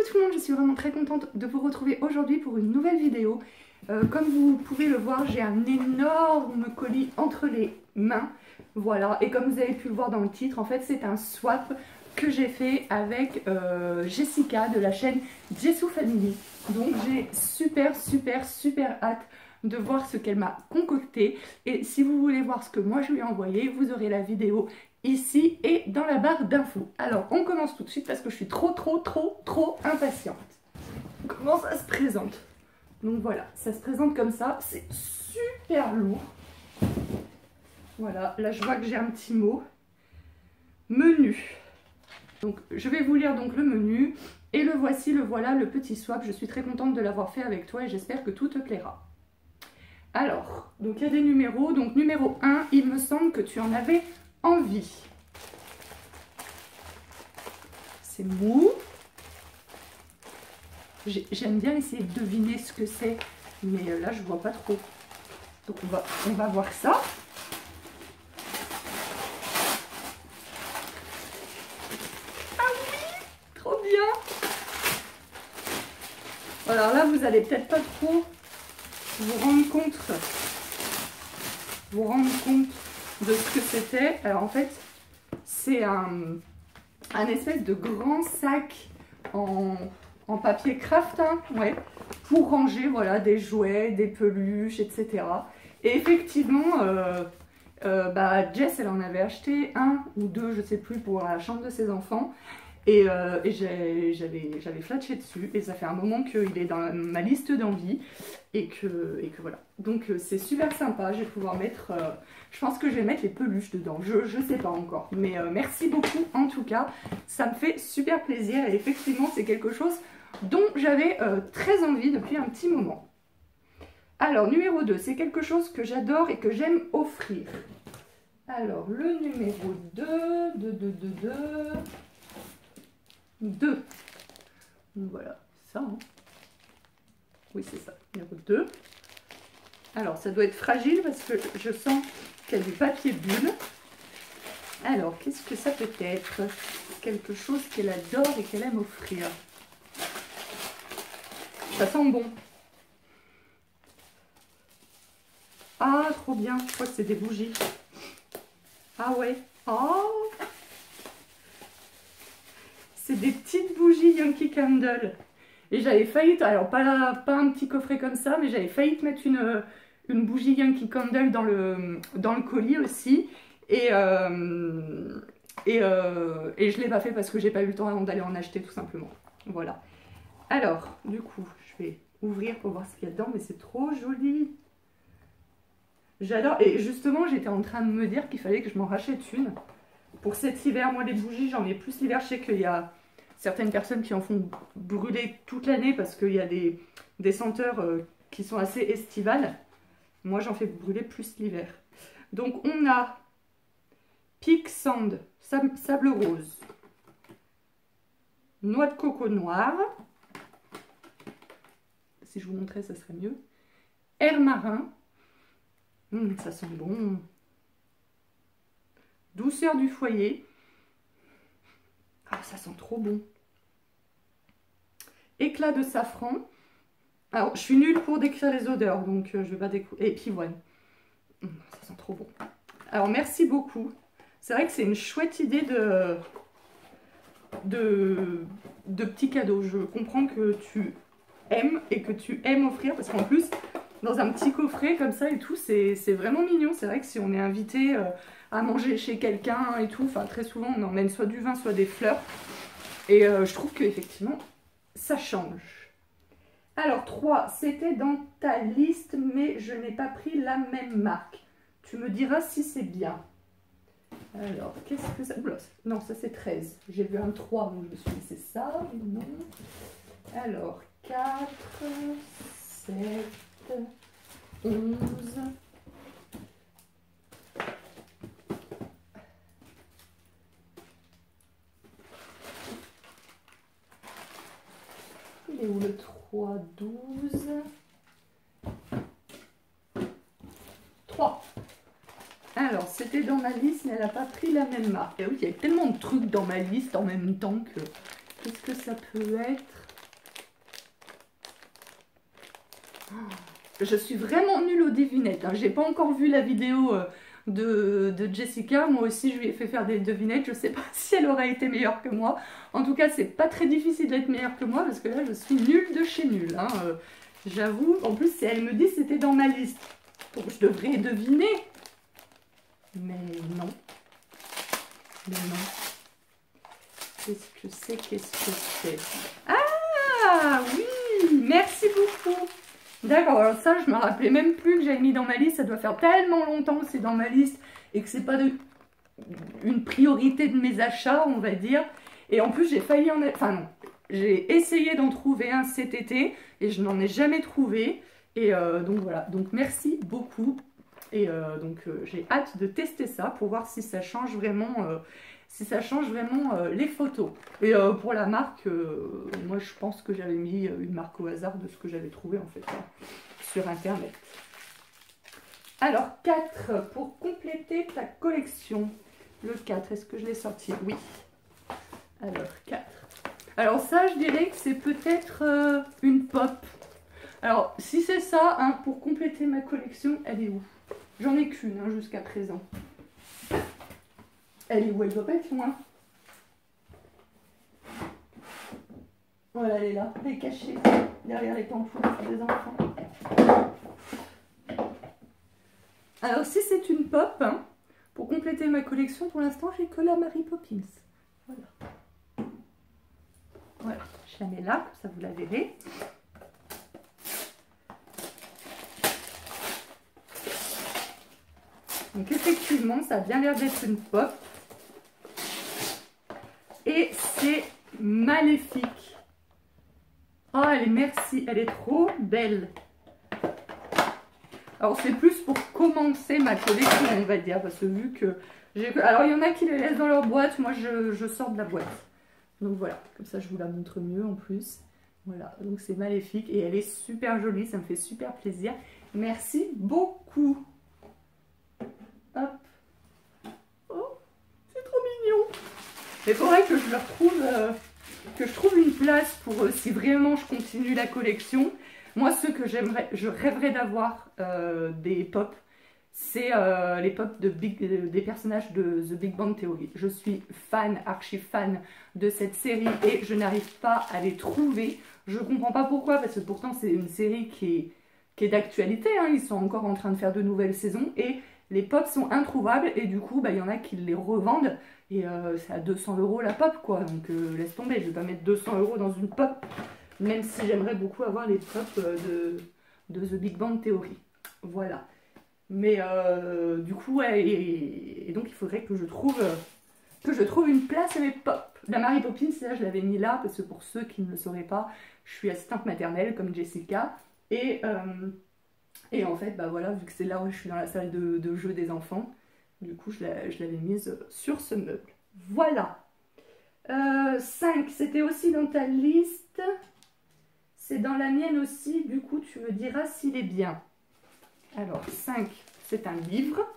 tout le monde, je suis vraiment très contente de vous retrouver aujourd'hui pour une nouvelle vidéo. Comme vous pouvez le voir, j'ai un énorme colis entre les mains. Voilà, et comme vous avez pu le voir dans le titre, en fait c'est un swap que j'ai fait avec Jessica de la chaîne Jessou Family. Donc j'ai super hâte de voir ce qu'elle m'a concocté. Et si vous voulez voir ce que moi je lui ai envoyé, vous aurez la vidéo ici et dans la barre d'infos. Alors on commence tout de suite parce que je suis trop impatiente. Comment ça se présente? Donc voilà, ça se présente comme ça, c'est super lourd. Voilà, là je vois que j'ai un petit mot. Menu. Donc je vais vous lire donc le menu. Et le voici, le voilà, le petit swap. Je suis très contente de l'avoir fait avec toi et j'espère que tout te plaira. Alors, donc il y a des numéros. Donc numéro 1, il me semble que tu en avais envie. C'est mou. J'aime bien essayer de deviner ce que c'est, mais là je vois pas trop. Donc on va voir ça. Ah oui, trop bien. Alors là vous allez peut-être pas trop vous rendre compte de ce que c'était. Alors en fait c'est un espèce de grand sac en papier craft, hein, ouais, pour ranger voilà, des jouets, des peluches, etc. Et effectivement, Jess, elle en avait acheté un ou deux, je sais plus, pour la chambre de ses enfants. Et j'avais flashé dessus. Et ça fait un moment qu'il est dans ma liste d'envie. Et que voilà. Donc c'est super sympa. Je vais pouvoir mettre... je pense que je vais mettre les peluches dedans. Je sais pas encore. Mais merci beaucoup en tout cas. Ça me fait super plaisir. Et effectivement, c'est quelque chose dont j'avais très envie depuis un petit moment. Alors, numéro 2, c'est quelque chose que j'adore et que j'aime offrir. Alors, le numéro 2. Voilà, ça. Hein. Oui, c'est ça, numéro 2. Alors, ça doit être fragile parce que je sens qu'il y a du papier bulle. Alors, qu'est-ce que ça peut être? Quelque chose qu'elle adore et qu'elle aime offrir. Ça sent bon. Ah, trop bien. Je crois que c'est des bougies. Ah ouais. Oh, c'est des petites bougies Yankee Candle. Et j'avais failli, alors pas un petit coffret comme ça, mais j'avais failli te mettre une bougie Yankee Candle dans le colis aussi. Et je ne l'ai pas fait parce que j'ai pas eu le temps avant d'aller en acheter tout simplement. Voilà. Alors, du coup, je vais ouvrir pour voir ce qu'il y a dedans, mais c'est trop joli. J'adore. Et justement, j'étais en train de me dire qu'il fallait que je m'en rachète une. Pour cet hiver, moi les bougies, j'en ai plus l'hiver. Je sais qu'il y a certaines personnes qui en font brûler toute l'année parce qu'il y a des senteurs qui sont assez estivales. Moi, j'en fais brûler plus l'hiver. Donc, on a Peak Sand, sable rose, noix de coco noire. Si je vous montrais, ça serait mieux. Air marin. Ça sent bon. Douceur du foyer. Ah, ça sent trop bon. Éclat de safran. Alors, je suis nulle pour décrire les odeurs, donc je vais pas découvrir. Et pivoine. Ça sent trop bon. Alors, merci beaucoup. C'est vrai que c'est une chouette idée de petits cadeaux. Je comprends que tu aimes et que tu aimes offrir, parce qu'en plus, dans un petit coffret comme ça et tout, c'est vraiment mignon. C'est vrai que si on est invité à manger chez quelqu'un et tout, enfin très souvent on emmène soit du vin, soit des fleurs. Et je trouve qu'effectivement, ça change. Alors 3, c'était dans ta liste, mais je n'ai pas pris la même marque. Tu me diras si c'est bien. Alors, qu'est-ce que ça... Oula, non, ça c'est 13. J'ai vu un 3, donc je me suis dit c'est ça, mais non. Alors, 4, 7... 11. Il est où le 3, 12. 3. Alors, c'était dans ma liste, mais elle n'a pas pris la même marque. Et oui, il y a tellement de trucs dans ma liste en même temps que... Qu'est-ce que ça peut être? Je suis vraiment nulle aux devinettes. Hein. J'ai pas encore vu la vidéo de Jessica. Moi aussi, je lui ai fait faire des devinettes. Je sais pas si elle aurait été meilleure que moi. En tout cas, c'est pas très difficile d'être meilleure que moi parce que là, je suis nulle de chez nulle. Hein. J'avoue. En plus, si elle me dit c'était dans ma liste, donc je devrais deviner. Mais non. Mais non. Qu'est-ce que c'est? Qu'est-ce que c'est? Ah oui! Merci beaucoup! D'accord, alors ça, je me rappelais même plus que j'avais mis dans ma liste. Ça doit faire tellement longtemps que c'est dans ma liste et que c'est pas une priorité de mes achats, on va dire. Et en plus, j'ai failli en... Enfin non, j'ai essayé d'en trouver un cet été et je n'en ai jamais trouvé. Et donc voilà, donc merci beaucoup. Et j'ai hâte de tester ça pour voir si ça change vraiment... les photos. Et pour la marque, moi je pense que j'avais mis une marque au hasard de ce que j'avais trouvé en fait sur internet. Alors 4 pour compléter ta collection. Le 4, est-ce que je l'ai sorti? Oui. Alors 4. Alors ça je dirais que c'est peut-être une pop. Alors si c'est ça, hein, pour compléter ma collection, elle est où? J'en ai qu'une hein, jusqu'à présent. Elle est où? Elle doit pas être loin. Voilà, elle est là. Elle est cachée derrière les pampoules des enfants. Alors, si c'est une pop, hein, pour compléter ma collection, pour l'instant, j'ai que la Mary Poppins. Voilà. Voilà. Je la mets là, comme ça vous la verrez. Donc, effectivement, ça a bien l'air d'être une pop. Et c'est maléfique. Oh, elle est merci, elle est trop belle. Alors, c'est plus pour commencer ma collection, on va dire, parce que vu que j'ai... Alors, il y en a qui les laissent dans leur boîte, moi, je sors de la boîte. Donc, voilà, comme ça, je vous la montre mieux en plus. Voilà, donc c'est maléfique et elle est super jolie, ça me fait super plaisir. Merci beaucoup. Hop. Oh, c'est trop mignon. Il faudrait que je le retrouve, que je trouve une place pour si vraiment je continue la collection. Moi, ce que j'aimerais, je rêverais d'avoir des pops, c'est les pops des personnages de The Big Bang Theory. Je suis fan, archi fan de cette série et je n'arrive pas à les trouver. Je comprends pas pourquoi, parce que pourtant c'est une série qui est d'actualité. Hein. Ils sont encore en train de faire de nouvelles saisons et les pops sont introuvables et du coup, il y en a qui les revendent. Et c'est à 200 € la pop, quoi. Donc laisse tomber, je vais pas mettre 200 € dans une pop. Même si j'aimerais beaucoup avoir les pops de The Big Bang Theory. Voilà. Mais du coup, ouais, et donc il faudrait que je trouve une place à mes pops. La Mary Poppins, là, je l'avais mis là, parce que pour ceux qui ne le sauraient pas, je suis assistante maternelle, comme Jessica. Et en fait, voilà, vu que c'est là où je suis dans la salle de jeu des enfants, du coup, je l'avais mise sur ce meuble. Voilà. 5, c'était aussi dans ta liste. C'est dans la mienne aussi. Du coup, tu me diras s'il est bien. Alors, 5, c'est un livre.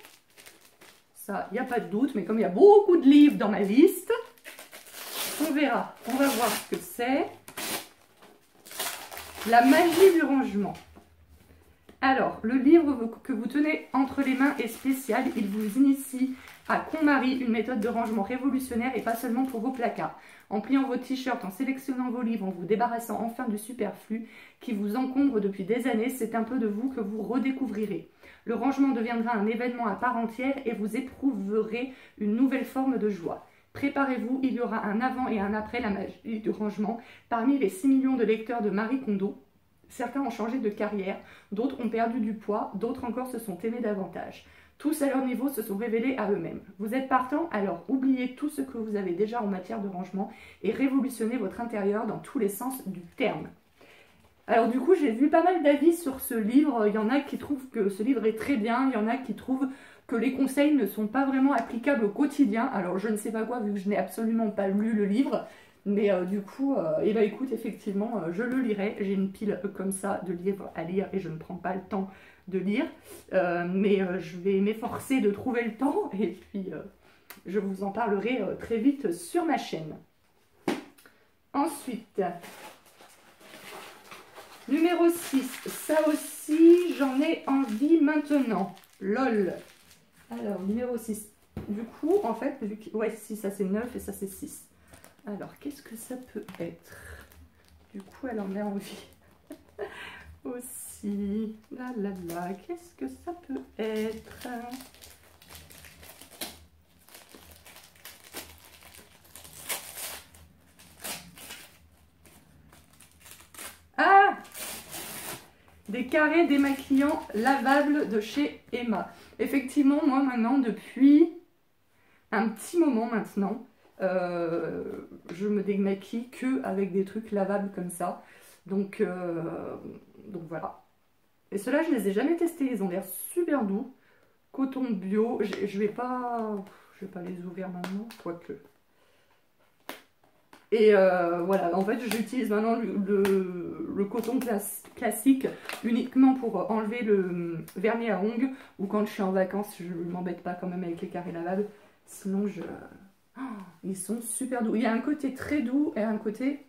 Ça, il n'y a pas de doute. Mais comme il y a beaucoup de livres dans ma liste, on verra. On va voir ce que c'est. La magie du rangement. Alors, le livre que vous tenez entre les mains est spécial. Il vous initie à KonMari, une méthode de rangement révolutionnaire et pas seulement pour vos placards. En pliant vos t-shirts, en sélectionnant vos livres, en vous débarrassant enfin du superflu qui vous encombre depuis des années, c'est un peu de vous que vous redécouvrirez. Le rangement deviendra un événement à part entière et vous éprouverez une nouvelle forme de joie. Préparez-vous, il y aura un avant et un après la magie du rangement. Parmi les 6 millions de lecteurs de Marie Kondo, certains ont changé de carrière, d'autres ont perdu du poids, d'autres encore se sont aimés davantage. Tous à leur niveau se sont révélés à eux-mêmes. Vous êtes partant, alors oubliez tout ce que vous avez déjà en matière de rangement et révolutionnez votre intérieur dans tous les sens du terme. Alors du coup, j'ai vu pas mal d'avis sur ce livre. Il y en a qui trouvent que ce livre est très bien, il y en a qui trouvent que les conseils ne sont pas vraiment applicables au quotidien. Alors je ne sais pas quoi, vu que je n'ai absolument pas lu le livre. Mais du coup, écoute, effectivement, je le lirai. J'ai une pile comme ça de livres à lire et je ne prends pas le temps de lire. Mais je vais m'efforcer de trouver le temps et puis je vous en parlerai très vite sur ma chaîne. Ensuite, Numéro 6, ça aussi, j'en ai envie maintenant. LOL. Alors, numéro 6. Du coup, en fait, vu que... ouais, si, ça c'est 9 et ça c'est 6. Alors, qu'est-ce que ça peut être? Du coup, elle en a envie. Aussi. Là, là, là. Qu'est-ce que ça peut être? Ah! Des carrés démaquillants lavables de chez Emma. Effectivement, moi maintenant, depuis un petit moment maintenant, je me démaquille que avec des trucs lavables comme ça. Donc voilà. Et ceux-là, je les ai jamais testés. Ils ont l'air super doux. Coton bio. Je vais pas les ouvrir maintenant, quoique. Et voilà, en fait, j'utilise maintenant le coton classique uniquement pour enlever le vernis à ongles ou quand je suis en vacances, je ne m'embête pas quand même avec les carrés lavables. Sinon, oh, ils sont super doux. Il y a un côté très doux et un côté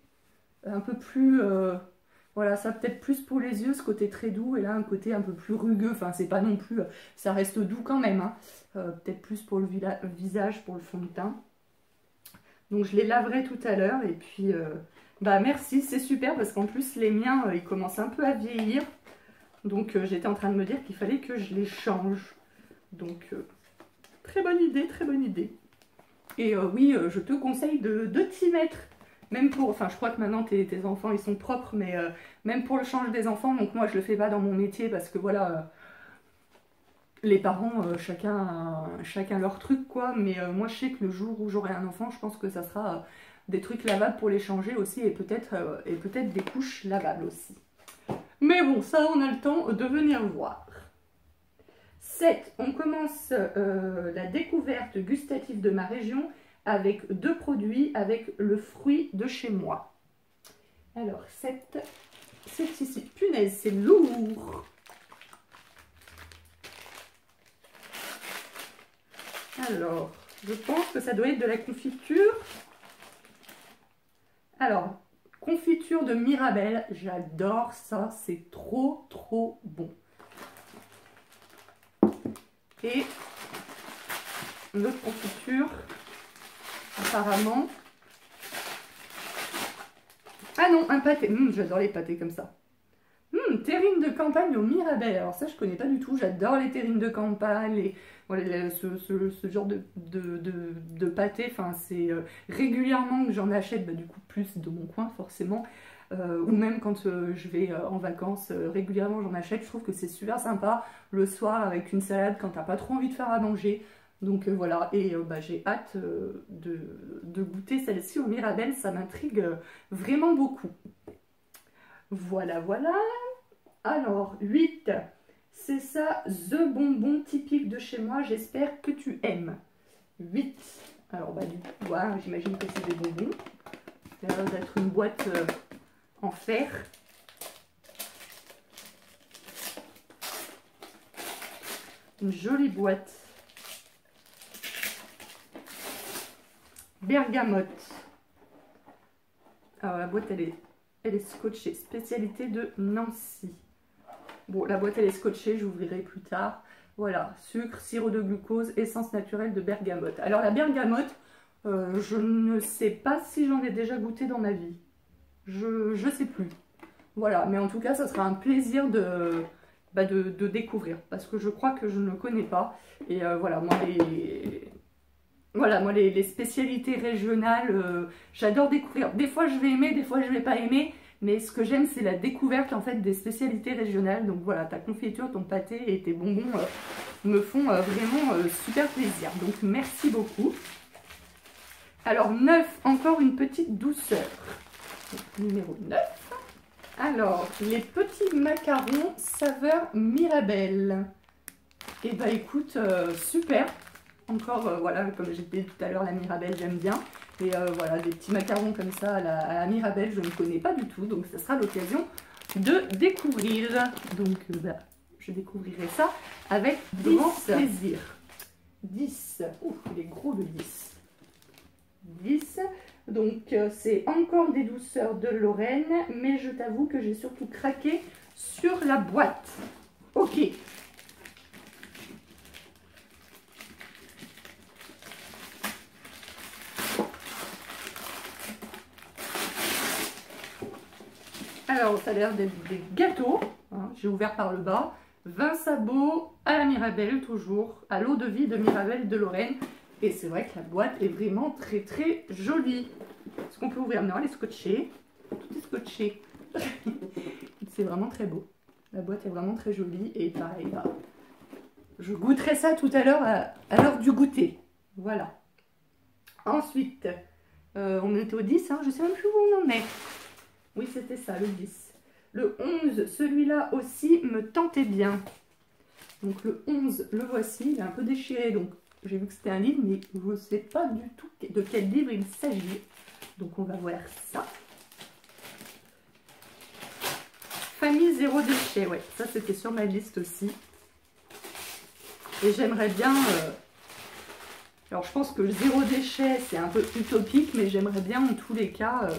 un peu plus... voilà, ça peut-être plus pour les yeux, ce côté très doux, et là un côté un peu plus rugueux. Enfin, c'est pas non plus... ça reste doux quand même, hein. Peut-être plus pour le visage, pour le fond de teint. Donc je les laverai tout à l'heure et puis bah merci, c'est super parce qu'en plus les miens ils commencent un peu à vieillir. Donc j'étais en train de me dire qu'il fallait que je les change. Donc très bonne idée, très bonne idée. Et oui, je te conseille de t'y mettre. Même pour, enfin je crois que maintenant tes enfants ils sont propres, mais même pour le change des enfants, donc moi je le fais pas dans mon métier parce que voilà... les parents, chacun leur truc quoi, mais moi je sais que le jour où j'aurai un enfant, je pense que ça sera des trucs lavables pour les changer aussi et peut-être des couches lavables aussi. Mais bon, ça on a le temps de venir voir. 7, on commence la découverte gustative de ma région avec 2 produits avec le fruit de chez moi. Alors 7, c'est ici, punaise, c'est lourd. Alors, je pense que ça doit être de la confiture. Alors, confiture de Mirabelle, j'adore ça, c'est trop trop bon. Et une autre confiture, apparemment. Ah non, un pâté, j'adore les pâtés comme ça. Terrine de campagne au Mirabelle. Alors ça, je connais pas du tout. J'adore les terrines de campagne, et voilà, ce genre de pâté. Enfin, c'est régulièrement que j'en achète, bah, du coup, plus de mon coin, forcément. Ou même quand je vais en vacances, régulièrement j'en achète. Je trouve que c'est super sympa le soir avec une salade quand t'as pas trop envie de faire à manger. Donc voilà, et bah, j'ai hâte de goûter celle-ci au Mirabelle. Ça m'intrigue vraiment beaucoup. Voilà, voilà. Alors, 8, c'est ça, the bonbon typique de chez moi, j'espère que tu aimes. 8, alors bah du coup, voilà, j'imagine que c'est des bonbons. Ça a l'air d'être une boîte en fer. Une jolie boîte. Bergamote. Alors la boîte, elle est scotchée, spécialité de Nancy. Bon, la boîte elle est scotchée, j'ouvrirai plus tard. Voilà, sucre, sirop de glucose, essence naturelle de bergamote. Alors la bergamote, je ne sais pas si j'en ai déjà goûté dans ma vie. Je sais plus. Voilà, mais en tout cas, ça sera un plaisir de découvrir. Parce que je crois que je ne le connais pas. Et voilà, moi les spécialités régionales, j'adore découvrir. Des fois je vais aimer, des fois je vais pas aimer. Mais ce que j'aime, c'est la découverte en fait des spécialités régionales. Donc voilà, ta confiture, ton pâté et tes bonbons me font vraiment super plaisir. Donc merci beaucoup. Alors 9, encore une petite douceur. Donc, numéro 9. Alors, les petits macarons saveur Mirabelle. Et bah écoute, super. Encore, voilà, comme j'ai dit tout à l'heure, la Mirabelle, j'aime bien. Et voilà, des petits macarons comme ça à la Mirabelle, je ne connais pas du tout. Donc, ça sera l'occasion de découvrir. Donc, bah, je découvrirai ça avec grand plaisir. 10. Ouf, il est gros le 10. 10. Donc c'est encore des douceurs de Lorraine, mais je t'avoue que j'ai surtout craqué sur la boîte. Ok. Alors ça a l'air d'être des gâteaux, hein. J'ai ouvert par le bas. 20 sabots à la Mirabelle toujours, à l'eau de vie de Mirabelle de Lorraine. Et c'est vrai que la boîte est vraiment très très jolie. Est-ce qu'on peut ouvrir? Non, elle est scotchée. Tout est scotché. C'est vraiment très beau. La boîte est vraiment très jolie. Et pareil, là, je goûterai ça tout à l'heure à l'heure du goûter. Voilà. Ensuite, on était au 10, hein, je sais même plus où on en est. Oui, c'était ça, le 10. Le 11, celui-là aussi me tentait bien. Donc le 11, le voici. Il est un peu déchiré, donc j'ai vu que c'était un livre, mais je ne sais pas du tout de quel livre il s'agit. Donc on va voir ça. Famille zéro déchet, ouais, ça c'était sur ma liste aussi. Et j'aimerais bien... alors je pense que le zéro déchet c'est un peu utopique, mais j'aimerais bien en tous les cas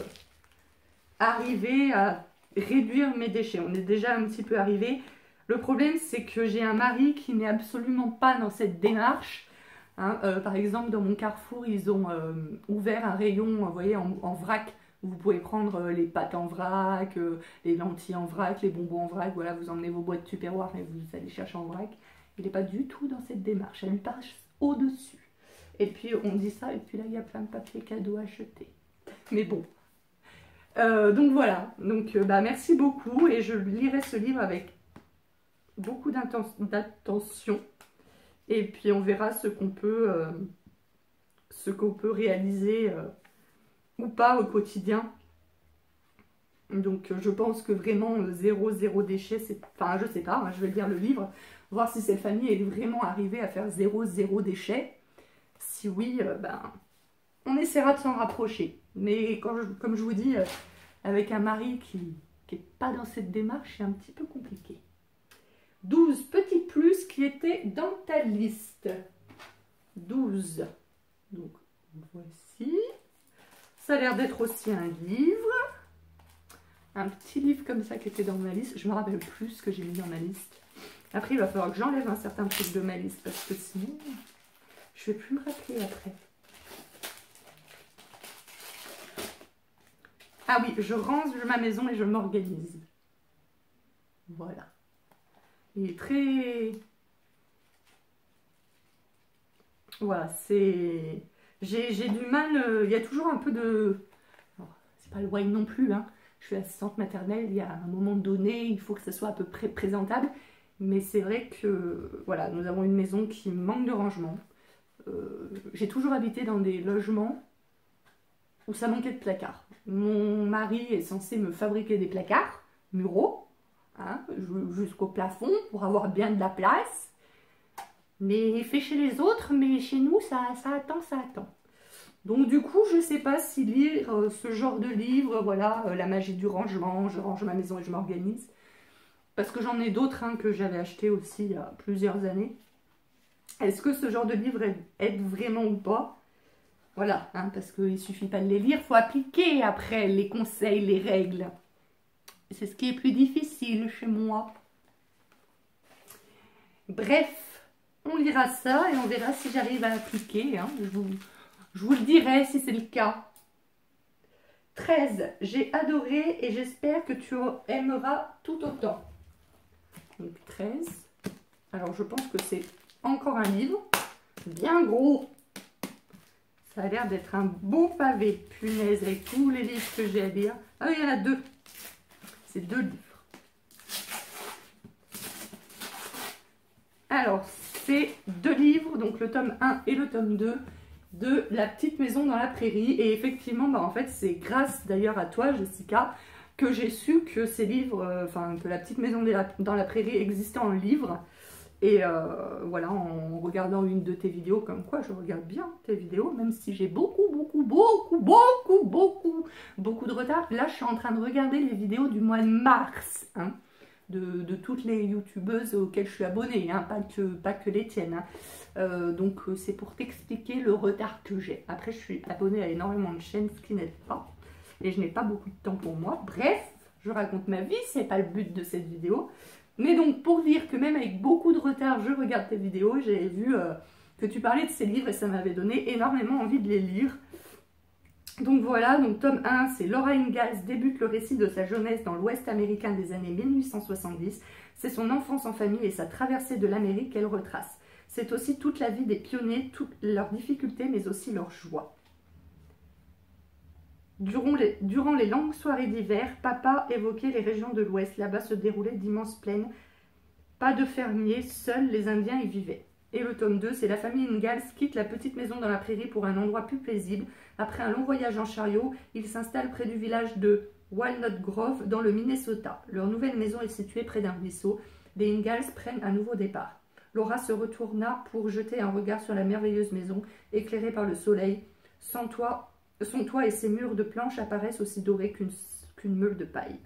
arriver à réduire mes déchets. On est déjà un petit peu arrivé. Le problème c'est que j'ai un mari qui n'est absolument pas dans cette démarche. Hein, par exemple dans mon Carrefour ils ont ouvert un rayon, vous voyez, en vrac. Vous pouvez prendre les pâtes en vrac, les lentilles en vrac, les bonbons en vrac. Voilà, vous emmenez vos boîtes Tupperware et vous allez chercher en vrac. Il n'est pas du tout dans cette démarche. Elle lui passe au-dessus. Et puis on dit ça, et puis là il y a plein de papiers cadeaux à acheter. Mais bon. Donc voilà. Donc merci beaucoup. Et je lirai ce livre avec beaucoup d'attention. Et puis on verra ce qu'on peut réaliser ou pas au quotidien. Donc je pense que vraiment zéro déchet, c'est... Enfin je sais pas, hein, je vais lire le livre, voir si cette famille est vraiment arrivée à faire zéro déchet. Si oui, on essaiera de s'en rapprocher. Mais comme je vous dis, avec un mari qui n'est pas dans cette démarche, c'est un petit peu compliqué. 12 petits plus qui étaient dans ta liste. 12. Donc voici. Ça a l'air d'être aussi un livre. Un petit livre comme ça qui était dans ma liste. Je me rappelle plus ce que j'ai mis dans ma liste. Après, il va falloir que j'enlève un certain truc de ma liste parce que sinon, je ne vais plus me rappeler après. Ah oui, je range ma maison et je m'organise. Voilà. Il est très... Voilà, c'est... J'ai du mal, il y a toujours un peu de... C'est pas le wine non plus, hein. Je suis assistante maternelle, il y a un moment donné, il faut que ça soit à peu près présentable. Mais c'est vrai que, voilà, nous avons une maison qui manque de rangement. J'ai toujours habité dans des logements où ça manquait de placards. Mon mari est censé me fabriquer des placards muraux, hein, jusqu'au plafond, pour avoir bien de la place. Mais il fait chez les autres, mais chez nous, ça attend, ça attend. Donc du coup, je ne sais pas si lire ce genre de livre, voilà, la magie du rangement, je range ma maison et je m'organise. Parce que j'en ai d'autres hein, que j'avais acheté aussi il y a plusieurs années. Est-ce que ce genre de livre aide vraiment ou pas? Voilà, hein, parce qu'il ne suffit pas de les lire, il faut appliquer après les conseils, les règles. C'est ce qui est plus difficile chez moi. Bref, on lira ça et on verra si j'arrive à appliquer. Hein. Je vous le dirai si c'est le cas. 13. J'ai adoré et j'espère que tu aimeras tout autant. Donc 13. Alors je pense que c'est encore un livre. Bien gros. Ça a l'air d'être un beau pavé. Punaise, avec tous les livres que j'ai à lire. Ah oui, il y en a deux. C'est 2 livres. Alors, c'est 2 livres, donc le tome 1 et le tome 2 de La petite maison dans la prairie. Et effectivement, en fait, c'est grâce d'ailleurs à toi, Jessica, que j'ai su que ces livres, que La petite maison dans la prairie existait en livre. Et voilà, en regardant une de tes vidéos, comme quoi je regarde bien tes vidéos, même si j'ai beaucoup de retard. Là, je suis en train de regarder les vidéos du mois de mars. Hein. de toutes les youtubeuses auxquelles je suis abonnée, hein, pas que les tiennes. Hein. Donc c'est pour t'expliquer le retard que j'ai. Après je suis abonnée à énormément de chaînes, ce qui n'aide pas. Et je n'ai pas beaucoup de temps pour moi. Bref, je raconte ma vie, c'est pas le but de cette vidéo. Mais donc pour dire que même avec beaucoup de retard, je regarde tes vidéos, j'ai vu que tu parlais de ces livres et ça m'avait donné énormément envie de les lire. Donc voilà, donc tome 1, c'est Laura Ingalls débute le récit de sa jeunesse dans l'Ouest américain des années 1870. C'est son enfance en famille et sa traversée de l'Amérique qu'elle retrace. C'est aussi toute la vie des pionniers, toutes leurs difficultés mais aussi leurs joies. Durant les longues soirées d'hiver, papa évoquait les régions de l'Ouest. Là-bas se déroulaient d'immenses plaines. Pas de fermiers, seuls les Indiens y vivaient. Et le tome 2, c'est la famille Ingalls quitte la petite maison dans la prairie pour un endroit plus paisible. Après un long voyage en chariot, ils s'installent près du village de Walnut Grove dans le Minnesota. Leur nouvelle maison est située près d'un ruisseau. Les Ingalls prennent un nouveau départ. Laura se retourna pour jeter un regard sur la merveilleuse maison, éclairée par le soleil. Son toit et ses murs de planches apparaissent aussi dorés qu'une meule de paille.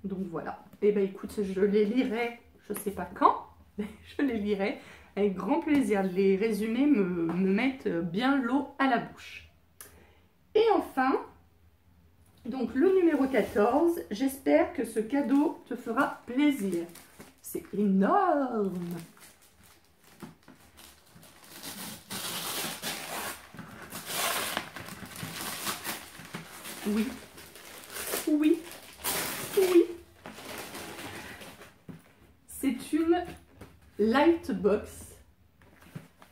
Donc voilà. Et ben écoute, je les lirai, je sais pas quand, mais je les lirai avec grand plaisir. Les résumés me mettent bien l'eau à la bouche. Et enfin, donc le numéro 14, j'espère que ce cadeau te fera plaisir. C'est énorme! Oui, oui, oui. C'est une Lightbox.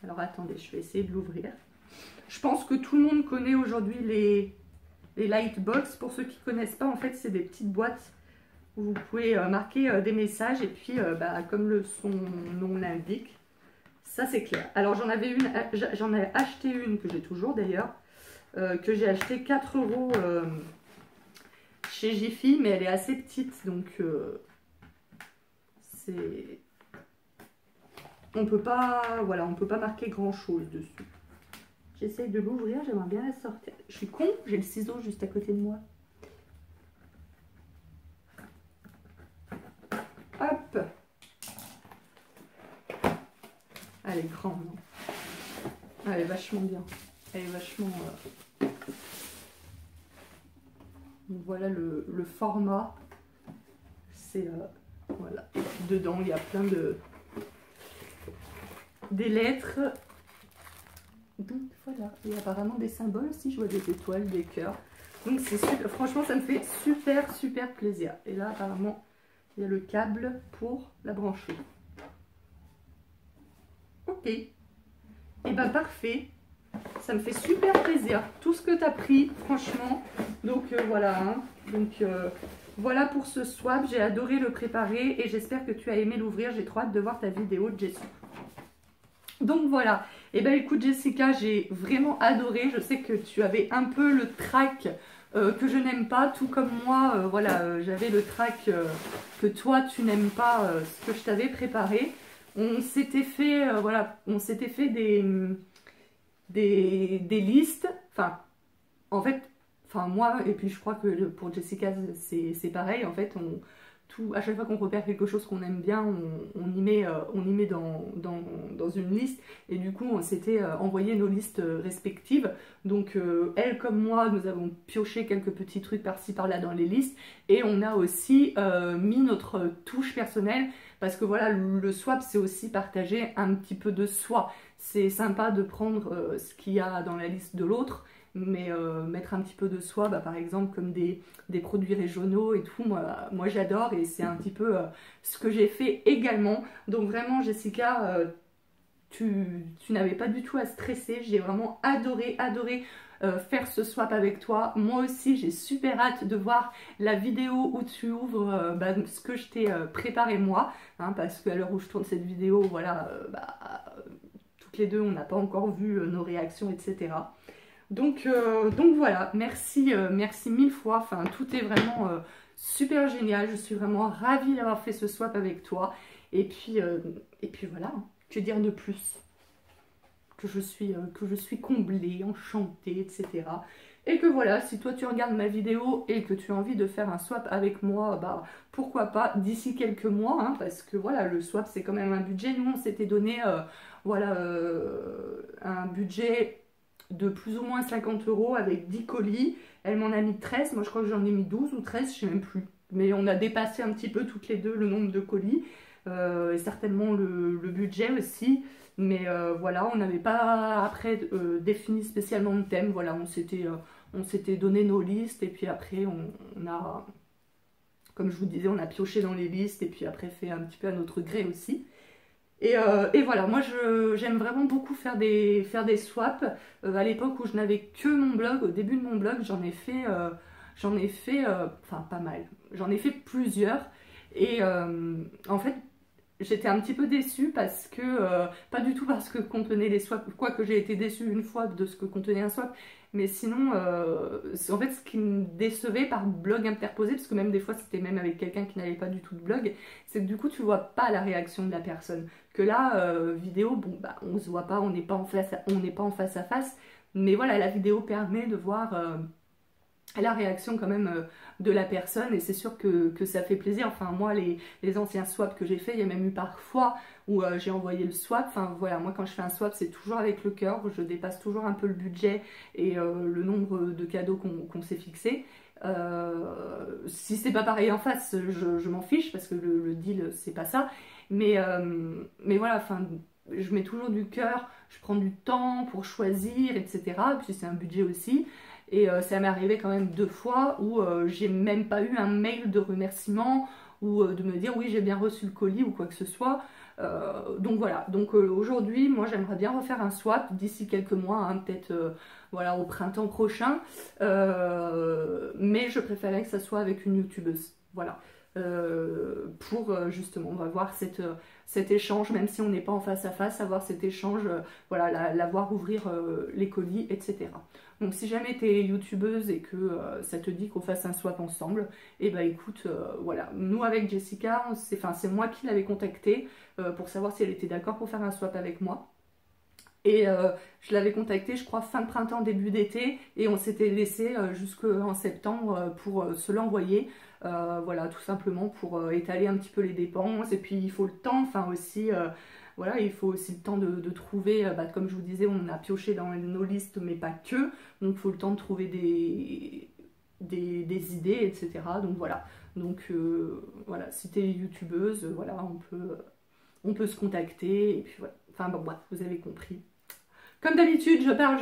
Alors attendez, je vais essayer de l'ouvrir. Je pense que tout le monde connaît aujourd'hui les Lightbox. Pour ceux qui ne connaissent pas, en fait, c'est des petites boîtes où vous pouvez marquer des messages. Et puis, comme son nom l'indique, ça c'est clair. Alors j'en ai acheté une que j'ai toujours d'ailleurs. Que j'ai acheté 4 € chez Jiffy, mais elle est assez petite, donc on peut pas, voilà, on peut pas marquer grand chose dessus. J'essaye de l'ouvrir, j'aimerais bien la sortir. Je suis con, j'ai le ciseau juste à côté de moi. Hop. Elle est grande, hein. Elle est vachement bien. Elle est vachement... Donc voilà le format. C'est... voilà. Dedans, il y a plein des lettres. Donc voilà. Et apparemment des symboles aussi. Je vois des étoiles, des cœurs. Donc c'est super. Franchement, ça me fait super plaisir. Et là, apparemment, il y a le câble pour la brancher. Ok. Et ben parfait. Ça me fait super plaisir, tout ce que tu as pris, franchement. Donc voilà, hein. Donc voilà pour ce swap. J'ai adoré le préparer et j'espère que tu as aimé l'ouvrir. J'ai trop hâte de voir ta vidéo, Jessie. Donc voilà. Et ben écoute Jessica, j'ai vraiment adoré. Je sais que tu avais un peu le trac que je n'aime pas, tout comme moi. Voilà, j'avais le trac que toi tu n'aimes pas ce que je t'avais préparé. On s'était fait, voilà, on s'était fait des listes, enfin, en fait, moi, et puis je crois que pour Jessica, c'est pareil, en fait, à chaque fois qu'on repère quelque chose qu'on aime bien, on y met dans une liste, et du coup, on s'était envoyé nos listes respectives, donc elle comme moi, nous avons pioché quelques petits trucs par-ci par-là dans les listes, et on a aussi mis notre touche personnelle, parce que voilà, le swap, c'est aussi partager un petit peu de soi. C'est sympa de prendre ce qu'il y a dans la liste de l'autre, mais mettre un petit peu de soi, par exemple comme des produits régionaux et tout, moi j'adore et c'est un petit peu ce que j'ai fait également. Donc vraiment Jessica, tu n'avais pas du tout à stresser, j'ai vraiment adoré faire ce swap avec toi. Moi aussi j'ai super hâte de voir la vidéo où tu ouvres ce que je t'ai préparé moi, hein, parce qu'à l'heure où je tourne cette vidéo, voilà, toutes les deux on n'a pas encore vu nos réactions, etc. Donc voilà, merci mille fois, enfin tout est vraiment super génial, je suis vraiment ravie d'avoir fait ce swap avec toi, et puis voilà, que dire de plus? que je suis comblée, enchantée, etc. Et que voilà, si toi tu regardes ma vidéo et que tu as envie de faire un swap avec moi, bah pourquoi pas d'ici quelques mois, hein, parce que voilà, le swap c'est quand même un budget. Nous on s'était donné voilà, un budget de plus ou moins 50 € avec 10 colis. Elle m'en a mis 13, moi je crois que j'en ai mis 12 ou 13, je sais même plus. Mais on a dépassé un petit peu toutes les deux le nombre de colis, et certainement le budget aussi. Mais voilà, on n'avait pas après défini spécialement de thème. Voilà, on s'était donné nos listes et puis après on a, comme je vous disais, on a pioché dans les listes et puis après fait un petit peu à notre gré aussi. Et voilà, moi j'aime vraiment beaucoup faire des swaps. À l'époque où je n'avais que mon blog, au début de mon blog, j'en ai fait, enfin pas mal, j'en ai fait plusieurs. Et en fait, j'étais un petit peu déçue parce que, pas du tout parce que contenait les swaps, quoique j'ai été déçue une fois de ce que contenait un swap, mais sinon, en fait, ce qui me décevait par blog interposé, parce que même des fois c'était même avec quelqu'un qui n'avait pas du tout de blog, c'est que du coup tu vois pas la réaction de la personne. Que là, vidéo, bon bah on se voit pas, on n'est pas en face à face, mais voilà, la vidéo permet de voir la réaction quand même de la personne, et c'est sûr que ça fait plaisir. Enfin moi les anciens swaps que j'ai fait, il y a même eu parfois où j'ai envoyé le swap. Enfin voilà, moi quand je fais un swap c'est toujours avec le cœur, je dépasse toujours un peu le budget et le nombre de cadeaux qu'on s'est fixé. Si c'est pas pareil en face, je m'en fiche parce que le deal c'est pas ça, mais voilà, enfin je mets toujours du cœur, je prends du temps pour choisir, etc. Puis c'est un budget aussi. Et ça m'est arrivé quand même 2 fois où j'ai même pas eu un mail de remerciement ou de me dire oui j'ai bien reçu le colis ou quoi que ce soit. Donc voilà, donc aujourd'hui moi j'aimerais bien refaire un swap d'ici quelques mois, hein, peut-être voilà, au printemps prochain. Mais je préférais que ça soit avec une youtubeuse. Voilà. Pour justement, on va voir cet échange, même si on n'est pas en face à face, avoir cet échange, voilà, la voir ouvrir les colis, etc. Donc si jamais tu es youtubeuse et que ça te dit qu'on fasse un swap ensemble, et bah écoute, voilà, nous avec Jessica, c'est moi qui l'avais contactée pour savoir si elle était d'accord pour faire un swap avec moi. Et je l'avais contactée, je crois, fin de printemps, début d'été, et on s'était laissé jusqu'en septembre pour se l'envoyer. Voilà, tout simplement pour étaler un petit peu les dépenses. Et puis il faut le temps, enfin aussi, voilà, il faut aussi le temps de trouver, bah, comme je vous disais, on a pioché dans nos listes, mais pas que. Donc il faut le temps de trouver des idées, etc. Donc voilà. Donc voilà, si tu es youtubeuse, voilà, on peut se contacter. Et puis voilà. Enfin bon, bref, vous avez compris. Comme d'habitude, je parle.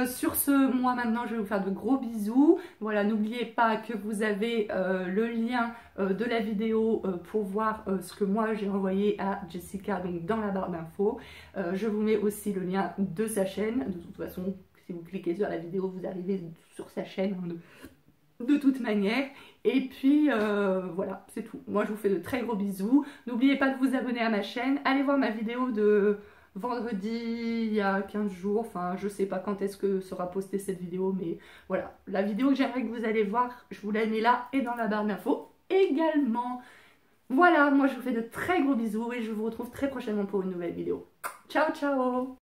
Sur ce, moi maintenant, je vais vous faire de gros bisous. Voilà, n'oubliez pas que vous avez le lien de la vidéo pour voir ce que moi j'ai envoyé à Jessica, donc dans la barre d'infos. Je vous mets aussi le lien de sa chaîne. De toute façon, si vous cliquez sur la vidéo, vous arrivez sur sa chaîne de toute manière. Et puis voilà, c'est tout. Moi, je vous fais de très gros bisous. N'oubliez pas de vous abonner à ma chaîne. Allez voir ma vidéo de vendredi, il y a 15 jours, enfin je sais pas quand est-ce que sera postée cette vidéo, mais voilà, la vidéo que j'aimerais que vous allez voir, je vous la mets là et dans la barre d'infos également. Voilà, moi je vous fais de très gros bisous et je vous retrouve très prochainement pour une nouvelle vidéo. Ciao ciao.